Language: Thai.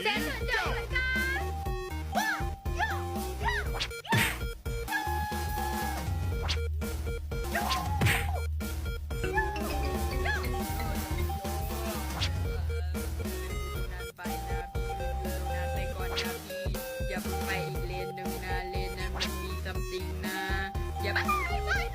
เซนสนใจเหมือนกันว้าวโยโยโยโยโยนั้นไปนะพี่เลิกนะไปก่อนนะพี่อย่าเพิ่งไปอีกเลนหนึ่งนะเลนนั้นมันมีซัมติงนะอย่าไปเลย